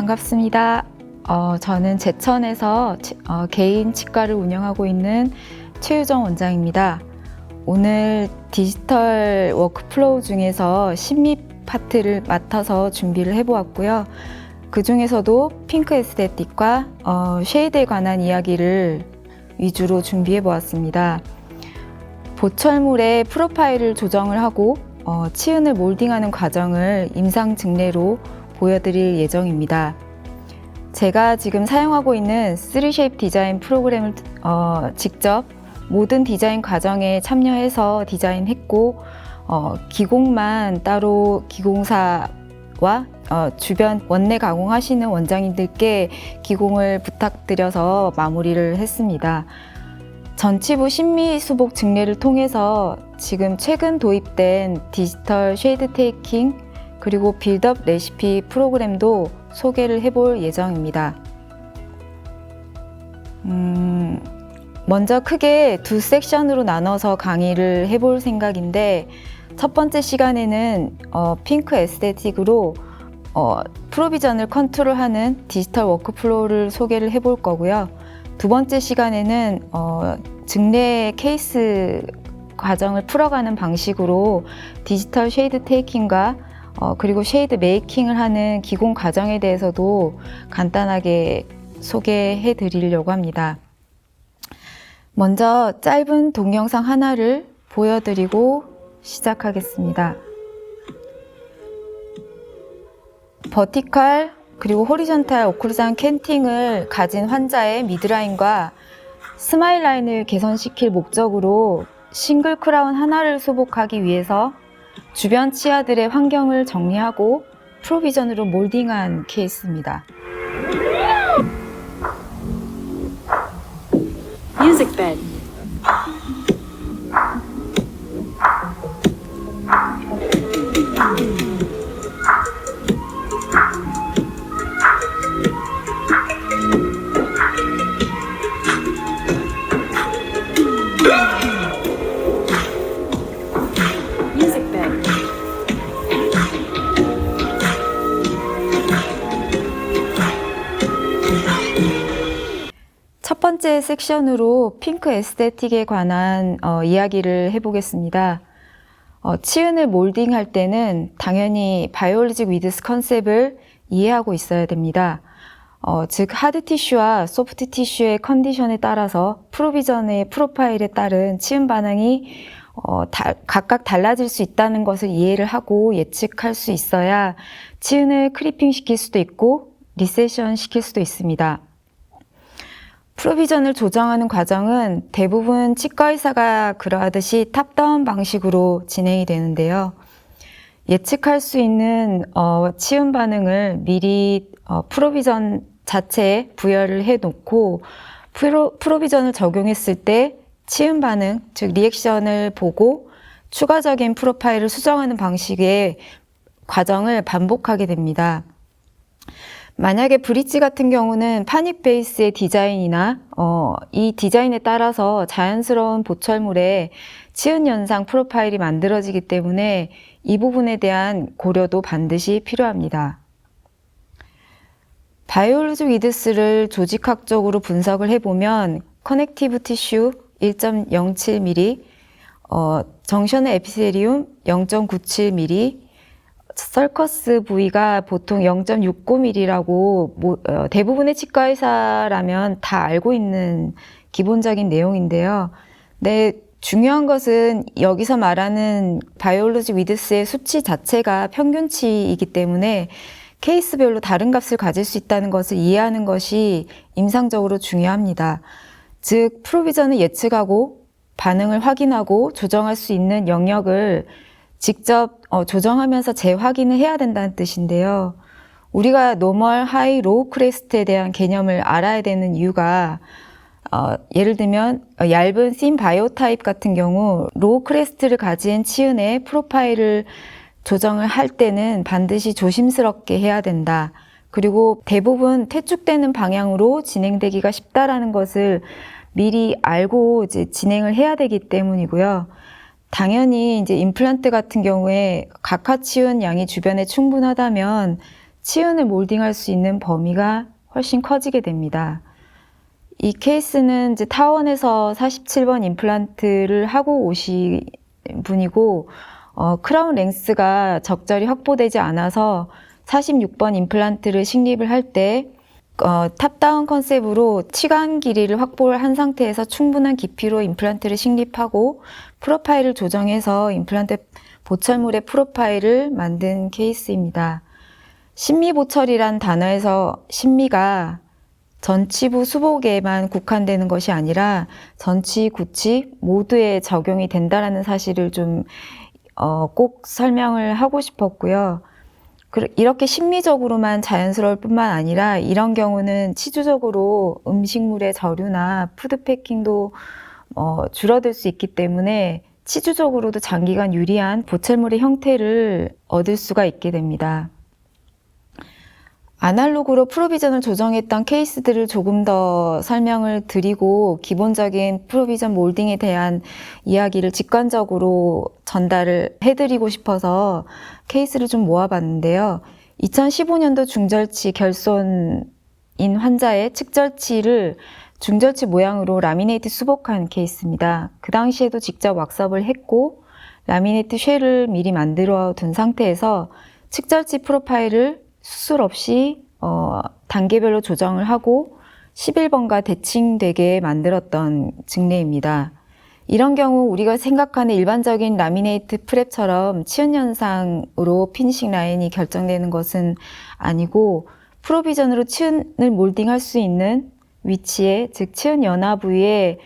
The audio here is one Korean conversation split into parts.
반갑습니다. 저는 제천에서 개인 치과를 운영하고 있는 최유정 원장입니다. 오늘 디지털 워크플로우 중에서 심리 파트를 맡아서 준비를 해보았고요. 그 중에서도 핑크 에스테틱과 쉐이드에 관한 이야기를 위주로 준비해 보았습니다. 보철물의 프로파일을 조정을 하고 치은을 몰딩하는 과정을 임상 증례로 보여드릴 예정입니다. 제가 지금 사용하고 있는 3쉐입 디자인 프로그램을 직접 모든 디자인 과정에 참여해서 디자인했고 기공만 따로 기공사와 주변 원내 가공하시는 원장님들께 기공을 부탁드려서 마무리를 했습니다. 전치부 심미 수복 증례를 통해서 지금 최근 도입된 디지털 쉐이드 테이킹 그리고 빌드업 레시피 프로그램도 소개를 해볼 예정입니다. 먼저 크게 두 섹션으로 나눠서 강의를 해볼 생각인데 첫 번째 시간에는 핑크 에스테틱으로 프로비전을 컨트롤하는 디지털 워크플로우를 소개를 해볼 거고요. 두 번째 시간에는 증례 케이스 과정을 풀어가는 방식으로 디지털 쉐이드 테이킹과 그리고 쉐이드 메이킹을 하는 기공 과정에 대해서도 간단하게 소개해 드리려고 합니다. 먼저 짧은 동영상 하나를 보여드리고 시작하겠습니다. 버티컬 그리고 호리존탈 오클루전 캔팅을 가진 환자의 미드라인과 스마일 라인을 개선시킬 목적으로 싱글 크라운 하나를 수복하기 위해서 주변 치아들의 환경을 정리하고 프로비전으로 몰딩한 케이스입니다. Music bed. Music bed. 첫 번째 섹션으로 핑크 에스테틱에 관한 이야기를 해보겠습니다. 치은을 몰딩할 때는 당연히 바이올로직 위드스 컨셉을 이해하고 있어야 됩니다. 즉 하드 티슈와 소프트 티슈의 컨디션에 따라서 프로비전의 프로파일에 따른 치은 반응이 각각 달라질 수 있다는 것을 이해를 하고 예측할 수 있어야 치은을 크리핑 시킬 수도 있고 리세션 시킬 수도 있습니다. 프로비전을 조정하는 과정은 대부분 치과의사가 그러하듯이 탑다운 방식으로 진행이 되는데요. 예측할 수 있는 치은 반응을 미리 프로비전 자체에 부여를 해놓고 프로비전을 적용했을 때 치은 반응, 즉 리액션을 보고 추가적인 프로파일을 수정하는 방식의 과정을 반복하게 됩니다. 만약에 브릿지 같은 경우는 파닉 베이스의 디자인이나 이 디자인에 따라서 자연스러운 보철물의 치은 연상 프로파일이 만들어지기 때문에 이 부분에 대한 고려도 반드시 필요합니다. 바이올로직 위드스를 조직학적으로 분석을 해보면 커넥티브 티슈 1.07mm, 정션의 에피셀리움 0.97mm, 설커스 부위가 보통 0.69mm라고 대부분의 치과의사라면 다 알고 있는 기본적인 내용인데요. 네, 중요한 것은 여기서 말하는 바이올로직 위드스의 수치 자체가 평균치이기 때문에 케이스별로 다른 값을 가질 수 있다는 것을 이해하는 것이 임상적으로 중요합니다. 즉, 프로비전을 예측하고 반응을 확인하고 조정할 수 있는 영역을 직접 조정하면서 재확인을 해야 된다는 뜻인데요. 우리가 노멀, 하이, 로우 크레스트에 대한 개념을 알아야 되는 이유가 예를 들면 얇은 씬 바이오 타입 같은 경우 로우 크레스트를 가진 치은의 프로파일을 조정을 할 때는 반드시 조심스럽게 해야 된다. 그리고 대부분 퇴축되는 방향으로 진행되기가 쉽다라는 것을 미리 알고 이제 진행을 해야 되기 때문이고요. 당연히 이제 임플란트 같은 경우에 각하 치은 양이 주변에 충분하다면 치은을 몰딩할 수 있는 범위가 훨씬 커지게 됩니다. 이 케이스는 이제 타원에서 47번 임플란트를 하고 오신 분이고, 크라운 랭스가 적절히 확보되지 않아서 46번 임플란트를 식립을 할 때 탑다운 컨셉으로 치관 길이를 확보를 한 상태에서 충분한 깊이로 임플란트를 식립하고 프로파일을 조정해서 임플란트 보철물의 프로파일을 만든 케이스입니다. 심미보철이란 단어에서 심미가 전치부 수복에만 국한되는 것이 아니라 전치, 구치 모두에 적용이 된다는 사실을 좀 꼭 설명을 하고 싶었고요. 이렇게 심미적으로만 자연스러울 뿐만 아니라 이런 경우는 치주적으로 음식물의 저류나 푸드패킹도 줄어들 수 있기 때문에 치주적으로도 장기간 유리한 보철물의 형태를 얻을 수가 있게 됩니다. 아날로그로 프로비전을 조정했던 케이스들을 조금 더 설명을 드리고 기본적인 프로비전 몰딩에 대한 이야기를 직관적으로 전달을 해드리고 싶어서 케이스를 좀 모아봤는데요. 2015년도 중절치 결손인 환자의 측절치를 중절치 모양으로 라미네이트 수복한 케이스입니다. 그 당시에도 직접 왁섭을 했고 라미네이트 쉘을 미리 만들어 둔 상태에서 측절치 프로파일을 수술 없이 단계별로 조정을 하고 11번과 대칭되게 만들었던 증례입니다. 이런 경우 우리가 생각하는 일반적인 라미네이트 프랩처럼 치은 현상으로 피니싱 라인이 결정되는 것은 아니고 프로비전으로 치은을 몰딩할 수 있는 위치에, 즉 치은 연화 부위에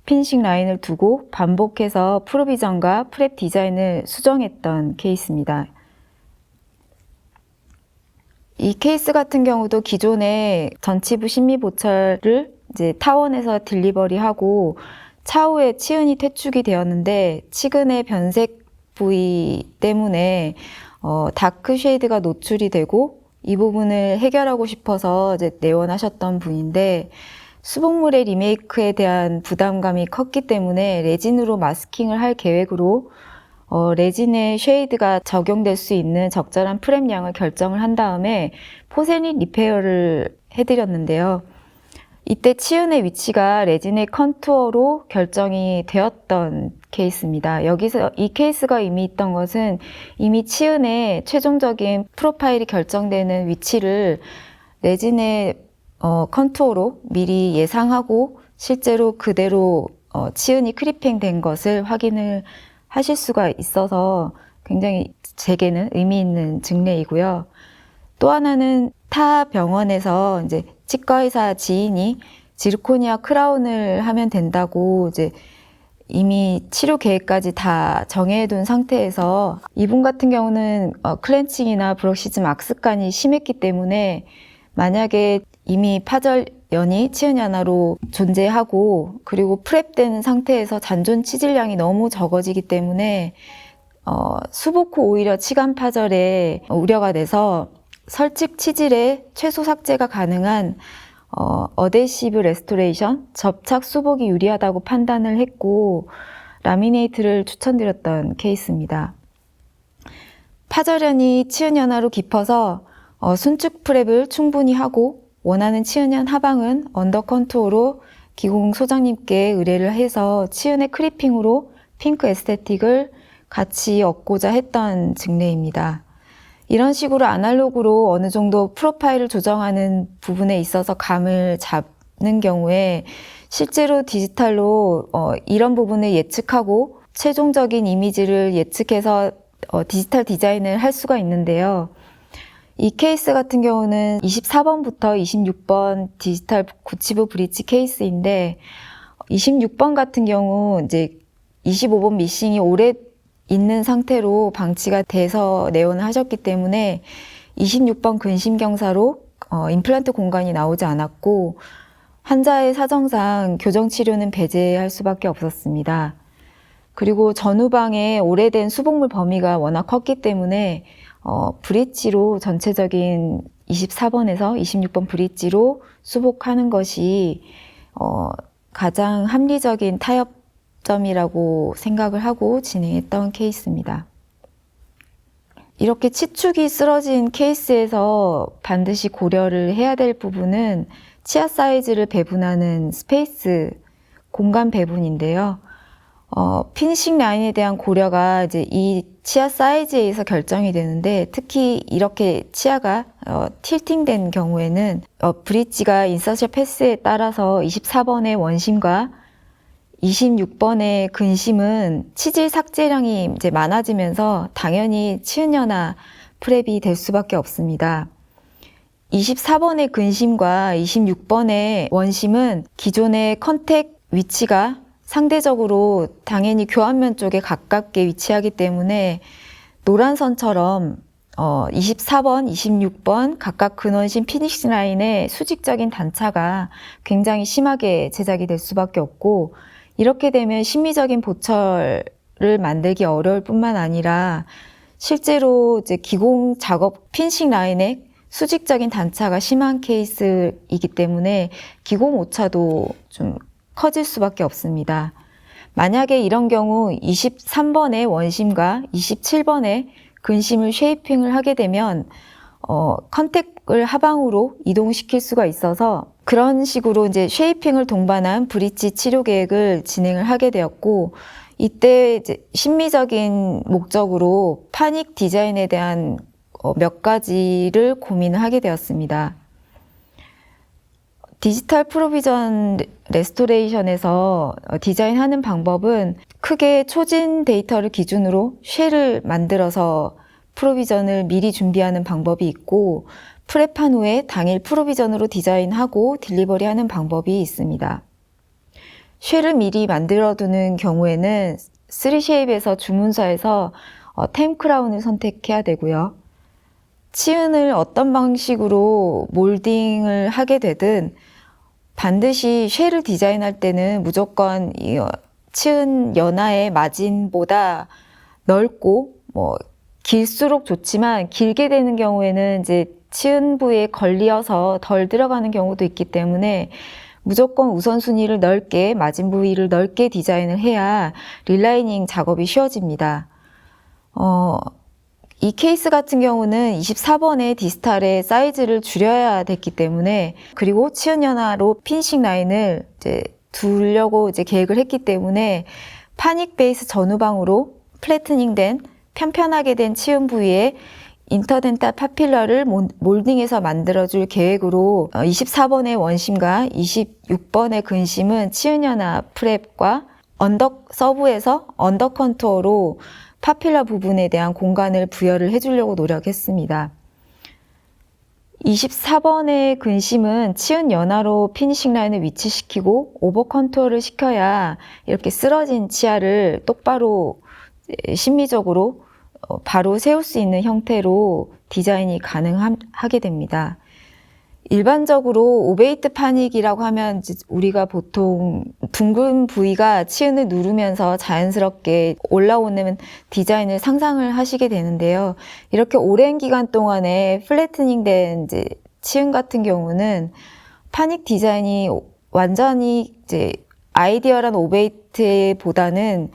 피니싱 라인을 두고 반복해서 프로비전과 프랩 디자인을 수정했던 케이스입니다. 이 케이스 같은 경우도 기존에 전치부 심미보철을 이제 타원에서 딜리버리하고 차후에 치은이 퇴축이 되었는데 치근의 변색 부위 때문에 다크 쉐이드가 노출이 되고 이 부분을 해결하고 싶어서 이제 내원하셨던 분인데 수복물의 리메이크에 대한 부담감이 컸기 때문에 레진으로 마스킹을 할 계획으로 레진의 쉐이드가 적용될 수 있는 적절한 프랩 양을 결정을 한 다음에 포세린 리페어를 해드렸는데요. 이때 치은의 위치가 레진의 컨투어로 결정이 되었던 케이스입니다. 여기서 이 케이스가 이미 있던 것은 이미 치은의 최종적인 프로파일이 결정되는 위치를 레진의 컨투어로 미리 예상하고 실제로 그대로 치은이 크리핑 된 것을 확인을 하실 수가 있어서 굉장히 제게는 의미 있는 증례이고요. 또 하나는 타 병원에서 이제 치과의사 지인이 지르코니아 크라운을 하면 된다고 이제 이미 치료 계획까지 다 정해둔 상태에서 이분 같은 경우는 클렌칭이나 브럭시즘 악습관이 심했기 때문에 만약에 이미 파절연이 치은 연화로 존재하고 그리고 프랩된 상태에서 잔존 치질량이 너무 적어지기 때문에 수복 후 오히려 치간 파절에 우려가 돼서 설칙 치질의 최소 삭제가 가능한 어데시브 레스토레이션, 접착 수복이 유리하다고 판단을 했고 라미네이트를 추천드렸던 케이스입니다. 파절연이 치은 연화로 깊어서 순축 프랩을 충분히 하고 원하는 치은연 하방은 언더 컨투어로 기공 소장님께 의뢰를 해서 치은의 크리핑으로 핑크 에스테틱을 같이 얻고자 했던 증례입니다. 이런 식으로 아날로그로 어느 정도 프로파일을 조정하는 부분에 있어서 감을 잡는 경우에 실제로 디지털로 이런 부분을 예측하고 최종적인 이미지를 예측해서 디지털 디자인을 할 수가 있는데요. 이 케이스 같은 경우는 24번부터 26번 디지털 구치부 브릿지 케이스인데 26번 같은 경우 이제 25번 미싱이 오래 있는 상태로 방치가 돼서 내원을 하셨기 때문에 26번 근심경사로 임플란트 공간이 나오지 않았고 환자의 사정상 교정 치료는 배제할 수밖에 없었습니다. 그리고 전후방에 오래된 수복물 범위가 워낙 컸기 때문에 브릿지로 전체적인 24번에서 26번 브릿지로 수복하는 것이 가장 합리적인 타협점이라고 생각을 하고 진행했던 케이스입니다. 이렇게 치축이 쓰러진 케이스에서 반드시 고려를 해야 될 부분은 치아 사이즈를 배분하는 스페이스, 공간 배분인데요. 피니싱 라인에 대한 고려가 이제 이 치아 사이즈에 의해서 결정이 되는데, 특히 이렇게 치아가 틸팅된 경우에는 브릿지가 인서셜 패스에 따라서 24번의 원심과 26번의 근심은 치질 삭제량이 이제 많아지면서 당연히 치은연화 프랩이 될 수밖에 없습니다. 24번의 근심과 26번의 원심은 기존의 컨택 위치가 상대적으로 당연히 교환면 쪽에 가깝게 위치하기 때문에 노란 선처럼 24번, 26번 각각 근원심 피니시 라인의 수직적인 단차가 굉장히 심하게 제작이 될 수밖에 없고, 이렇게 되면 심미적인 보철을 만들기 어려울 뿐만 아니라 실제로 이제 기공 작업 피니싱 라인의 수직적인 단차가 심한 케이스이기 때문에 기공 오차도 좀 커질 수밖에 없습니다. 만약에 이런 경우 23번의 원심과 27번의 근심을 쉐이핑을 하게 되면 컨택을 하방으로 이동시킬 수가 있어서 그런 식으로 이제 쉐이핑을 동반한 브릿지 치료 계획을 진행을 하게 되었고, 이때 이제 심미적인 목적으로 파닉 디자인에 대한 몇 가지를 고민을 하게 되었습니다. 디지털 프로비전 레스토레이션에서 디자인하는 방법은 크게 초진 데이터를 기준으로 쉘을 만들어서 프로비전을 미리 준비하는 방법이 있고, 프랩한 후에 당일 프로비전으로 디자인하고 딜리버리하는 방법이 있습니다. 쉘을 미리 만들어두는 경우에는 3쉐입에서 주문서에서 템 크라운을 선택해야 되고요. 치은을 어떤 방식으로 몰딩을 하게 되든 반드시 쉘을 디자인할 때는 무조건 이 치은 연화의 마진보다 넓고 길수록 좋지만, 길게 되는 경우에는 이제 치은 부위에 걸리어서 덜 들어가는 경우도 있기 때문에 무조건 우선순위를 넓게, 마진 부위를 넓게 디자인을 해야 릴라이닝 작업이 쉬워집니다. 이 케이스 같은 경우는 24번의 디스탈의 사이즈를 줄여야 됐기 때문에, 그리고 치은 연화로 피니싱 라인을 이제 두려고 이제 계획을 했기 때문에 파닉 베이스 전후방으로 플래트닝 된 편편하게 된 치은 부위에 인터덴탈 파필러를 몰딩해서 만들어줄 계획으로 24번의 원심과 26번의 근심은 치은 연화 프랩과 서브에서 언더 컨투어로 파필러 부분에 대한 공간을 부여를 해주려고 노력했습니다. 24번의 근심은 치은 연화로 피니싱 라인을 위치시키고 오버 컨투어를 시켜야 이렇게 쓰러진 치아를 똑바로 심미적으로 바로 세울 수 있는 형태로 디자인이 가능하게 됩니다. 일반적으로 오베이트 파닉이라고 하면 우리가 보통 둥근 부위가 치은을 누르면서 자연스럽게 올라오는 디자인을 상상을 하시게 되는데요. 이렇게 오랜 기간 동안에 플래트닝 된 이제 치은 같은 경우는 파닉 디자인이 완전히 이제 아이디어란 오베이트보다는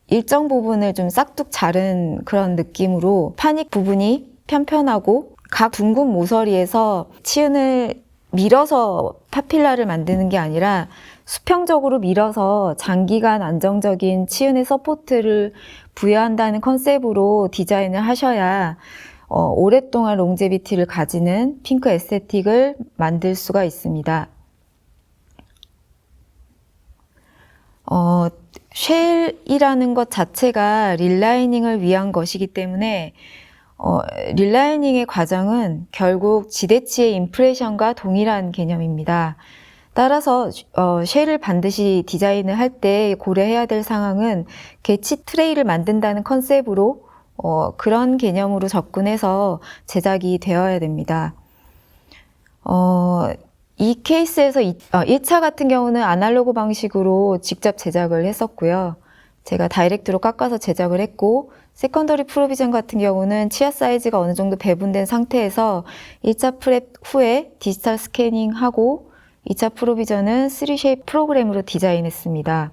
일정 부분을 좀 싹둑 자른 그런 느낌으로 파닉 부분이 편편하고 각 둥근 모서리에서 치은을 밀어서 파필라를 만드는 게 아니라 수평적으로 밀어서 장기간 안정적인 치은의 서포트를 부여한다는 컨셉으로 디자인을 하셔야 오랫동안 롱제비티를 가지는 핑크 에스테틱을 만들 수가 있습니다. 쉘이라는 것 자체가 릴라이닝을 위한 것이기 때문에 릴라이닝의 과정은 결국 지대치의 임프레션과 동일한 개념입니다. 따라서 쉘을 반드시 디자인을 할 때 고려해야 될 상황은 개치 트레이를 만든다는 컨셉으로 그런 개념으로 접근해서 제작이 되어야 됩니다. 이 케이스에서 1차 같은 경우는 아날로그 방식으로 직접 제작을 했었고요. 제가 다이렉트로 깎아서 제작을 했고, 세컨더리 프로비전 같은 경우는 치아 사이즈가 어느 정도 배분된 상태에서 1차 프랩 후에 디지털 스캐닝하고 2차 프로비전은 3쉐입 프로그램으로 디자인했습니다.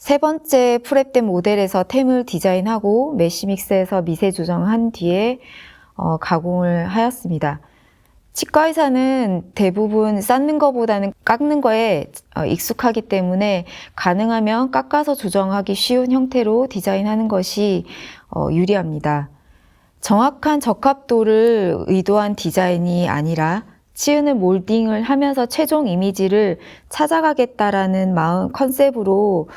세 번째 프랩된 모델에서 템을 디자인하고 메쉬믹스에서 미세 조정한 뒤에 가공을 하였습니다. 치과 의사는 대부분 쌓는 것보다는 깎는 거에 익숙하기 때문에 가능하면 깎아서 조정하기 쉬운 형태로 디자인하는 것이 유리합니다. 정확한 적합도를 의도한 디자인이 아니라 치은을 몰딩을 하면서 최종 이미지를 찾아가겠다라는 컨셉으로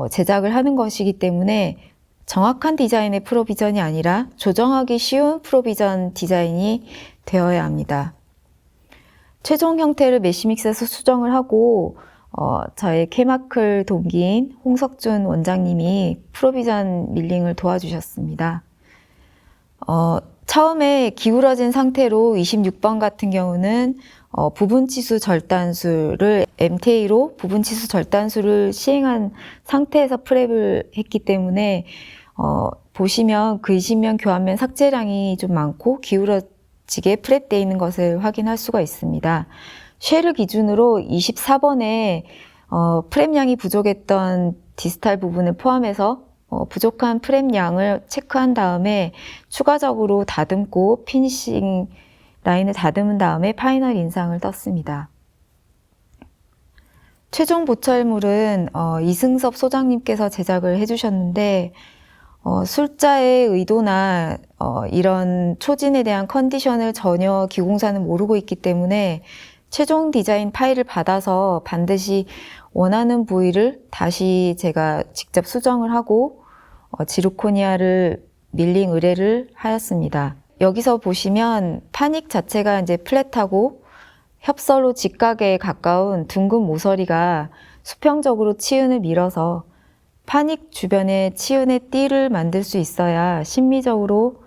제작을 하는 것이기 때문에 정확한 디자인의 프로비전이 아니라 조정하기 쉬운 프로비전 디자인이 되어야 합니다. 최종 형태를 메쉬믹스에서 수정을 하고 저의 케마클 동기인 홍석준 원장님이 프로비전 밀링을 도와주셨습니다. 처음에 기울어진 상태로 26번 같은 경우는 부분치수 절단술을 MTA로 부분치수 절단술을 시행한 상태에서 프랩을 했기 때문에 보시면 근신면 교환면 삭제량이 좀 많고 기울어지게 프랩되어 있는 것을 확인할 수가 있습니다. 쉘을 기준으로 24번에 프랩량이 부족했던 디스탈 부분을 포함해서 부족한 프랩 양을 체크한 다음에 추가적으로 다듬고 피니싱 라인을 다듬은 다음에 파이널 인상을 떴습니다. 최종 보철물은 이승섭 소장님께서 제작을 해주셨는데 술자의 의도나 이런 초진에 대한 컨디션을 전혀 기공사는 모르고 있기 때문에 최종 디자인 파일을 받아서 반드시 원하는 부위를 다시 제가 직접 수정을 하고 지르코니아를 밀링 의뢰를 하였습니다. 여기서 보시면 파닉 자체가 이제 플랫하고 협설로 직각에 가까운 둥근 모서리가 수평적으로 치은을 밀어서 파닉 주변에 치은의 띠를 만들 수 있어야 심미적으로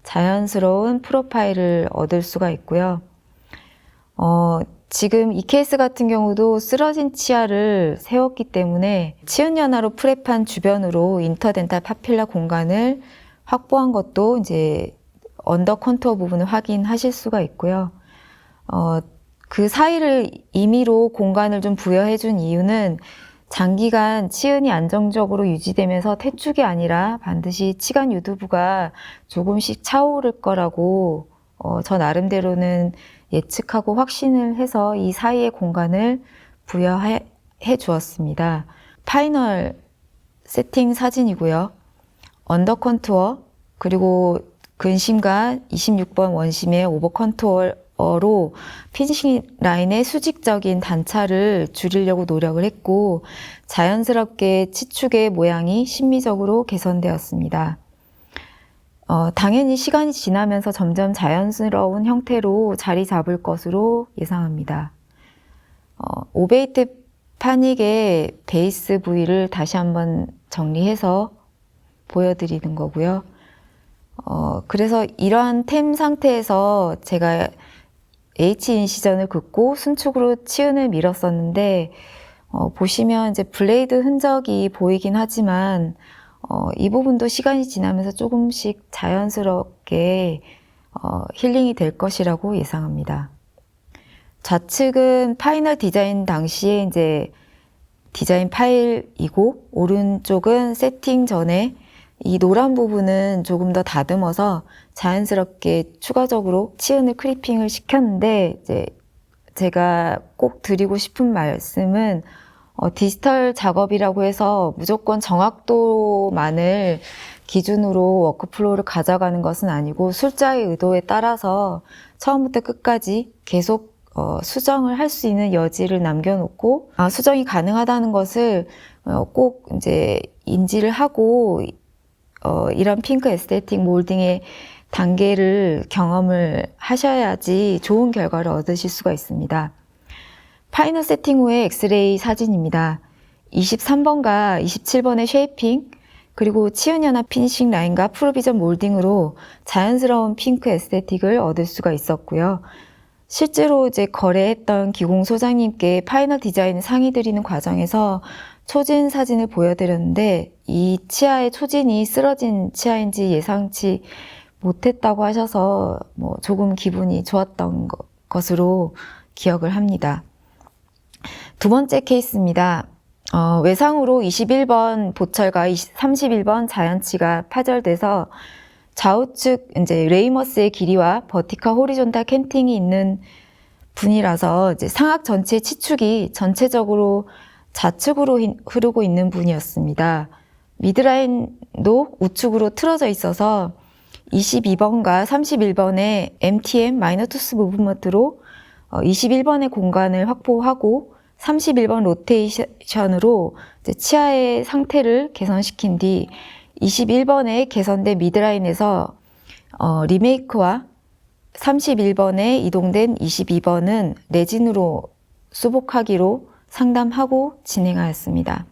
자연스러운 프로파일을 얻을 수가 있고요. 지금 이 케이스 같은 경우도 쓰러진 치아를 세웠기 때문에 치은 연화로 프랩한 주변으로 인터덴탈 파필라 공간을 확보한 것도 이제 언더 컨투어 부분을 확인하실 수가 있고요. 그 사이를 임의로 공간을 좀 부여해 준 이유는 장기간 치은이 안정적으로 유지되면서 태축이 아니라 반드시 치간 유두부가 조금씩 차오를 거라고 저 나름대로는 예측하고 확신을 해서 이 사이의 공간을 부여해 주었습니다. 파이널 세팅 사진이고요. 언더 컨투어 그리고 근심과 26번 원심의 오버 컨투어로 피니싱 라인의 수직적인 단차를 줄이려고 노력을 했고 자연스럽게 치축의 모양이 심미적으로 개선되었습니다. 당연히 시간이 지나면서 점점 자연스러운 형태로 자리 잡을 것으로 예상합니다. 오베이트 파닉의 베이스 부위를 다시 한번 정리해서 보여드리는 거고요. 그래서 이러한 템 상태에서 제가 H인시전을 긋고 순축으로 치은을 밀었었는데 보시면 이제 블레이드 흔적이 보이긴 하지만 이 부분도 시간이 지나면서 조금씩 자연스럽게 힐링이 될 것이라고 예상합니다. 좌측은 파이널 디자인 당시에 이제 디자인 파일이고 오른쪽은 세팅 전에 이 노란 부분은 조금 더 다듬어서 자연스럽게 추가적으로 치은을 크리핑을 시켰는데 이제 제가 꼭 드리고 싶은 말씀은 디지털 작업이라고 해서 무조건 정확도만을 기준으로 워크플로우를 가져가는 것은 아니고 술자의 의도에 따라서 처음부터 끝까지 계속 수정을 할 수 있는 여지를 남겨놓고 수정이 가능하다는 것을 꼭 이제 인지를 하고 이런 핑크 에스테틱 몰딩의 단계를 경험을 하셔야지 좋은 결과를 얻으실 수가 있습니다. 파이널 세팅 후의 엑스레이 사진입니다. 23번과 27번의 쉐이핑, 그리고 치은 연화 피니싱 라인과 프로비전 몰딩으로 자연스러운 핑크 에스테틱을 얻을 수가 있었고요. 실제로 이제 거래했던 기공 소장님께 파이널 디자인을 상의 드리는 과정에서 초진 사진을 보여드렸는데 이 치아의 초진이 쓰러진 치아인지 예상치 못했다고 하셔서 조금 기분이 좋았던 것으로 기억을 합니다. 두 번째 케이스입니다. 외상으로 21번 보철과 31번 자연치가 파절돼서 좌우측 이제 레이머스의 길이와 버티컬 호리존탈 캔팅이 있는 분이라서 이제 상악 전체의 치축이 전체적으로 좌측으로 흐르고 있는 분이었습니다. 미드라인도 우측으로 틀어져 있어서 22번과 31번의 MTM 마이너 투스 무브먼트로 21번의 공간을 확보하고 31번 로테이션으로 이제 치아의 상태를 개선시킨 뒤 21번의 개선된 미드라인에서 리메이크와 31번에 이동된 22번은 레진으로 수복하기로 상담하고 진행하였습니다.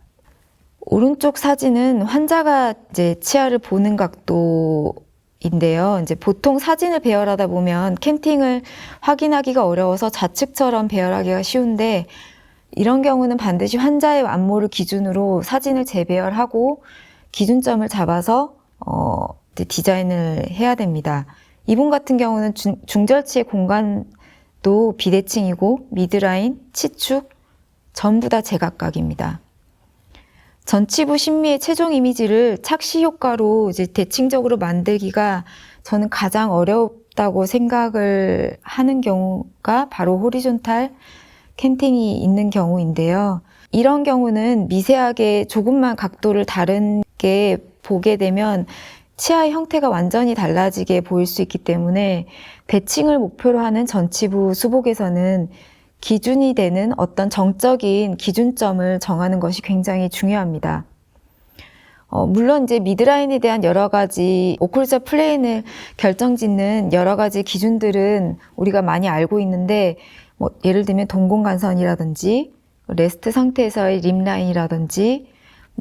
오른쪽 사진은 환자가 이제 치아를 보는 각도인데요. 이제 보통 사진을 배열하다 보면 캔팅을 확인하기가 어려워서 좌측처럼 배열하기가 쉬운데 이런 경우는 반드시 환자의 안모를 기준으로 사진을 재배열하고 기준점을 잡아서 디자인을 해야 됩니다. 이분 같은 경우는 중절치의 공간도 비대칭이고 미드라인, 치축 전부 다 제각각입니다. 전치부 심미의 최종 이미지를 착시 효과로 이제 대칭적으로 만들기가 저는 가장 어렵다고 생각을 하는 경우가 바로 호리존탈 캔팅이 있는 경우인데요. 이런 경우는 미세하게 조금만 각도를 다르게 보게 되면 치아의 형태가 완전히 달라지게 보일 수 있기 때문에 대칭을 목표로 하는 전치부 수복에서는 기준이 되는 어떤 정적인 기준점을 정하는 것이 굉장히 중요합니다. 물론 이제 미드라인에 대한 여러 가지 오클루전 플레인을 결정짓는 여러 가지 기준들은 우리가 많이 알고 있는데 예를 들면 동공간선이라든지 레스트 상태에서의 립라인이라든지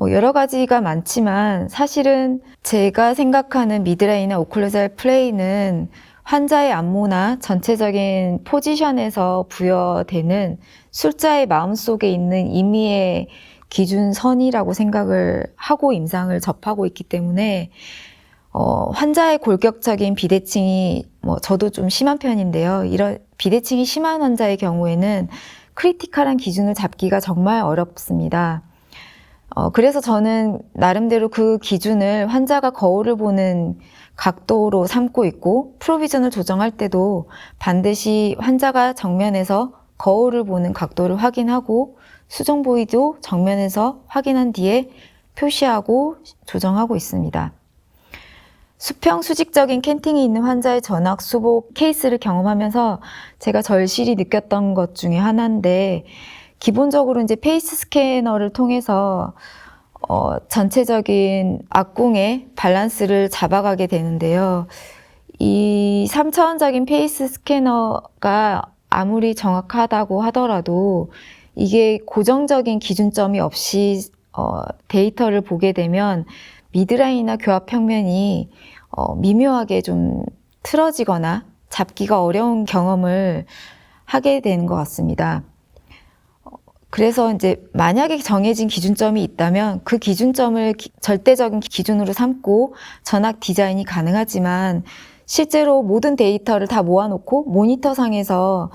여러 가지가 많지만 사실은 제가 생각하는 미드라인이나 오클루전 플레인은 환자의 안모나 전체적인 포지션에서 부여되는 술자의 마음속에 있는 임의의 기준선이라고 생각을 하고 임상을 접하고 있기 때문에 환자의 골격적인 비대칭이 저도 좀 심한 편인데요. 이런 비대칭이 심한 환자의 경우에는 크리티컬한 기준을 잡기가 정말 어렵습니다. 그래서 저는 나름대로 그 기준을 환자가 거울을 보는 각도로 삼고 있고 프로비전을 조정할 때도 반드시 환자가 정면에서 거울을 보는 각도를 확인하고 수정 부위도 정면에서 확인한 뒤에 표시하고 조정하고 있습니다. 수평 수직적인 캔팅이 있는 환자의 전악 수복 케이스를 경험하면서 제가 절실히 느꼈던 것 중에 하나인데 기본적으로 이제 페이스 스캐너를 통해서 전체적인 악궁의 밸런스를 잡아가게 되는데요. 이 3차원적인 페이스 스캐너가 아무리 정확하다고 하더라도 이게 고정적인 기준점이 없이 데이터를 보게 되면 미드라인이나 교합 평면이 미묘하게 좀 틀어지거나 잡기가 어려운 경험을 하게 되는 것 같습니다. 그래서 이제 만약에 정해진 기준점이 있다면 그 기준점을 절대적인 기준으로 삼고 전악 디자인이 가능하지만 실제로 모든 데이터를 다 모아놓고 모니터상에서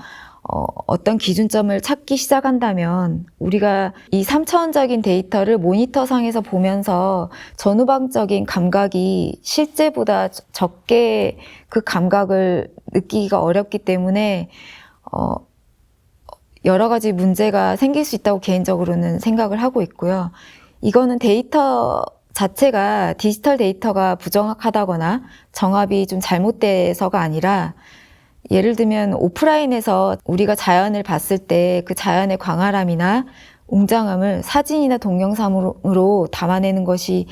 어떤 기준점을 찾기 시작한다면 우리가 이 3차원적인 데이터를 모니터상에서 보면서 전후방적인 감각이 실제보다 적게 그 감각을 느끼기가 어렵기 때문에 여러 가지 문제가 생길 수 있다고 개인적으로는 생각을 하고 있고요. 이거는 데이터 자체가 디지털 데이터가 부정확하다거나 정합이 좀 잘못돼서가 아니라 예를 들면 오프라인에서 우리가 자연을 봤을 때 그 자연의 광활함이나 웅장함을 사진이나 동영상으로 담아내는 것이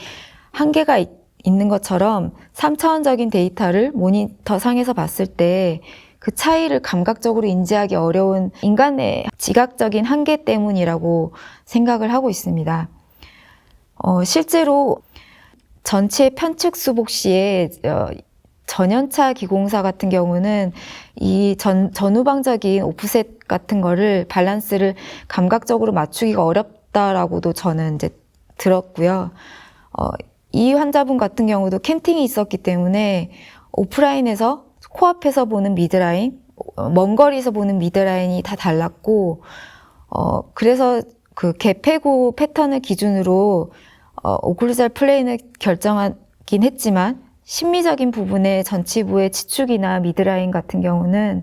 한계가 있는 것처럼 3차원적인 데이터를 모니터상에서 봤을 때 그 차이를 감각적으로 인지하기 어려운 인간의 지각적인 한계 때문이라고 생각을 하고 있습니다. 실제로 전체 편측 수복 시에 전연차 기공사 같은 경우는 이 전후방적인 오프셋 같은 거를 밸런스를 감각적으로 맞추기가 어렵다라고도 저는 이제 들었고요. 이 환자분 같은 경우도 캔팅이 있었기 때문에 오프라인에서 코앞에서 보는 미드라인, 먼 거리에서 보는 미드라인이 다 달랐고, 그래서 그 개폐구 패턴을 기준으로 오클루잘 플레인을 결정하긴 했지만 심미적인 부분의 전치부의 치축이나 미드라인 같은 경우는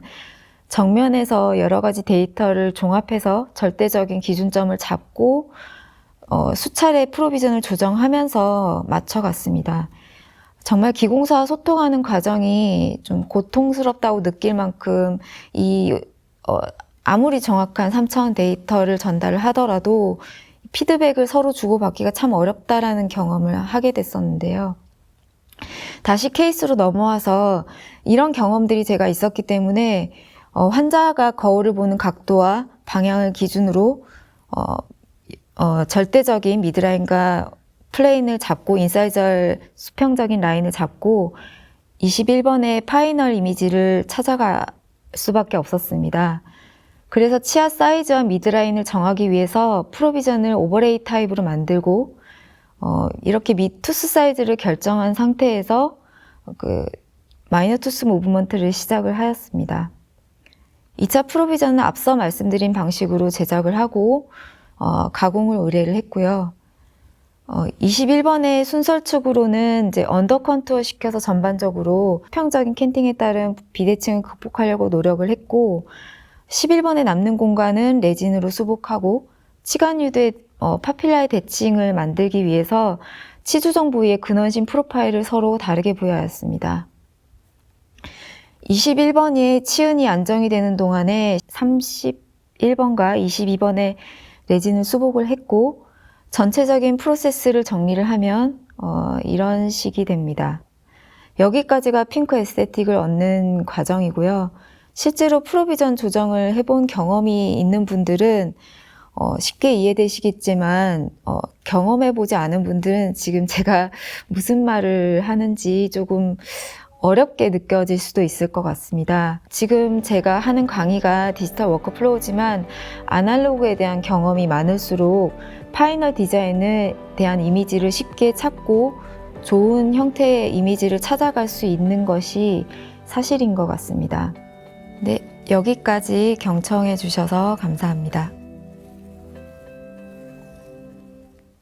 정면에서 여러 가지 데이터를 종합해서 절대적인 기준점을 잡고 수차례 프로비전을 조정하면서 맞춰갔습니다. 정말 기공사와 소통하는 과정이 좀 고통스럽다고 느낄 만큼 아무리 정확한 3차원 데이터를 전달을 하더라도 피드백을 서로 주고받기가 참 어렵다라는 경험을 하게 됐었는데요. 다시 케이스로 넘어와서 이런 경험들이 제가 있었기 때문에 환자가 거울을 보는 각도와 방향을 기준으로 절대적인 미드라인과 플레인을 잡고 인사이절 수평적인 라인을 잡고 21번의 파이널 이미지를 찾아갈 수밖에 없었습니다. 그래서 치아 사이즈와 미드라인을 정하기 위해서 프로비전을 오버레이 타입으로 만들고 이렇게 투스 사이즈를 결정한 상태에서 그 마이너 투스 무브먼트를 시작을 하였습니다. 2차 프로비전은 앞서 말씀드린 방식으로 제작을 하고 가공을 의뢰를 했고요. 21번의 순설축으로는 이제 언더 컨투어 시켜서 전반적으로 수평적인 캔팅에 따른 비대칭을 극복하려고 노력을 했고 11번에 남는 공간은 레진으로 수복하고 치간유대 파필라의 대칭을 만들기 위해서 치주정 부위의 근원심 프로파일을 서로 다르게 부여하였습니다. 21번이 치은이 안정이 되는 동안에 31번과 22번에 레진을 수복을 했고 전체적인 프로세스를 정리를 하면 이런 식이 됩니다. 여기까지가 핑크 에스테틱을 얻는 과정이고요. 실제로 프로비전 조정을 해본 경험이 있는 분들은 쉽게 이해되시겠지만 경험해보지 않은 분들은 지금 제가 무슨 말을 하는지 조금 어렵게 느껴질 수도 있을 것 같습니다. 지금 제가 하는 강의가 디지털 워크플로우지만 아날로그에 대한 경험이 많을수록 파이널 디자인에 대한 이미지를 쉽게 찾고 좋은 형태의 이미지를 찾아갈 수 있는 것이 사실인 것 같습니다. 네, 여기까지 경청해 주셔서 감사합니다.